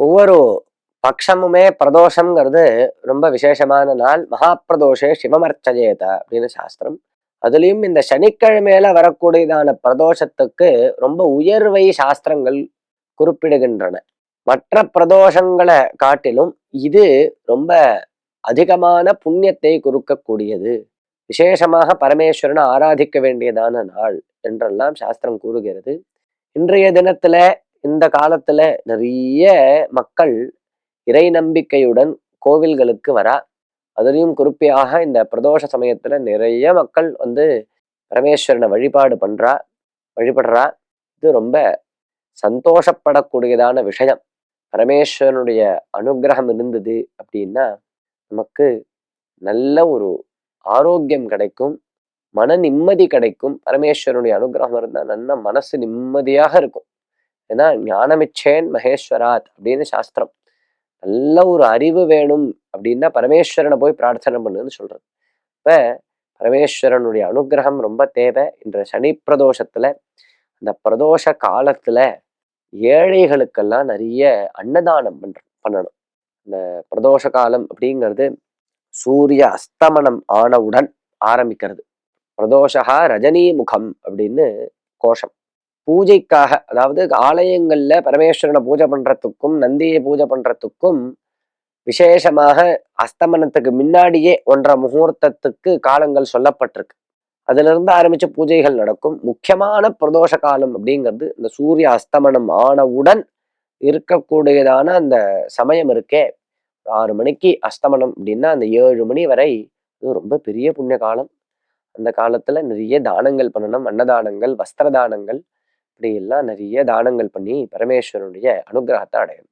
ஒவ்வொரு பக்ஷமுமே பிரதோஷம்ங்கிறது ரொம்ப விசேஷமான நாள். மகா பிரதோஷே சிவமர்ச்சயேத அப்படின்னு சாஸ்திரம். அதுலயும் இந்த சனிக்கிழமையில வரக்கூடியதான பிரதோஷத்துக்கு ரொம்ப உயர்வை சாஸ்திரங்கள் குறிப்பிடுகின்றன. மற்ற பிரதோஷங்களை காட்டிலும் இது ரொம்ப அதிகமான புண்ணியத்தை கொடுக்கக்கூடியது. விசேஷமாக பரமேஸ்வரனை ஆராதிக்க வேண்டியதான நாள் என்றெல்லாம் சாஸ்திரம் கூறுகிறது. இன்றைய தினத்துல இந்த காலத்துல நிறைய மக்கள் இறை நம்பிக்கையுடன் கோவில்களுக்கு வரா. அதுலயும் குறிப்பாக இந்த பிரதோஷ சமயத்துல நிறைய மக்கள் பரமேஸ்வரனை வழிபடுறா. இது ரொம்ப சந்தோஷப்படக்கூடியதான விஷயம். பரமேஸ்வரனுடைய அனுகிரகம் இருந்தது அப்படின்னா நமக்கு நல்ல ஒரு ஆரோக்கியம் கிடைக்கும், மன நிம்மதி கிடைக்கும். பரமேஸ்வரனுடைய அனுகிரகம் இருந்தா நல்ல மனசு நிம்மதியாக இருக்கும். ஏன்னா ஞானமிச்சேன் மகேஸ்வராத் அப்படின்னு சாஸ்திரம். நல்ல ஒரு அறிவு வேணும் அப்படின்னா பரமேஸ்வரனை போய் பிரார்த்தனை பண்ணுன்னு சொல்றது. இப்ப பரமேஸ்வரனுடைய அனுகிரகம் ரொம்ப தேவை. இன்ற சனி பிரதோஷத்துல அந்த பிரதோஷ காலத்துல ஏழைகளுக்கெல்லாம் நிறைய அன்னதானம் பண்ணணும். இந்த பிரதோஷ காலம் அப்படிங்கிறது சூரிய அஸ்தமனம் ஆனவுடன் ஆரம்பிக்கிறது. பிரதோஷா ரஜினி முகம் அப்படின்னு கோஷம். பூஜைக்காக, அதாவது ஆலயங்கள்ல பரமேஸ்வரனை பூஜை பண்றதுக்கும் நந்தியை பூஜை பண்றதுக்கும் விசேஷமாக அஸ்தமனத்துக்கு முன்னாடியே 1.5 முகூர்த்தத்துக்கு காலங்கள் சொல்லப்பட்டிருக்கு. அதுல இருந்து ஆரம்பிச்ச பூஜைகள் நடக்கும். முக்கியமான பிரதோஷ காலம் அப்படிங்கிறது இந்த சூரிய அஸ்தமனம் ஆனவுடன் இருக்கக்கூடியதான அந்த சமயம் இருக்கே. 6 மணிக்கு அஸ்தமனம் அப்படின்னா அந்த 7 மணி வரை இது ரொம்ப பெரிய புண்ணிய காலம். அந்த காலத்துல நிறைய தானங்கள் பண்ணணும். அன்னதானங்கள், வஸ்திர தானங்கள், இப்படி எல்லாம் நிறைய தானங்கள் பண்ணி பரமேஸ்வரனுடைய அனுகிரகத்தை அடையணும்.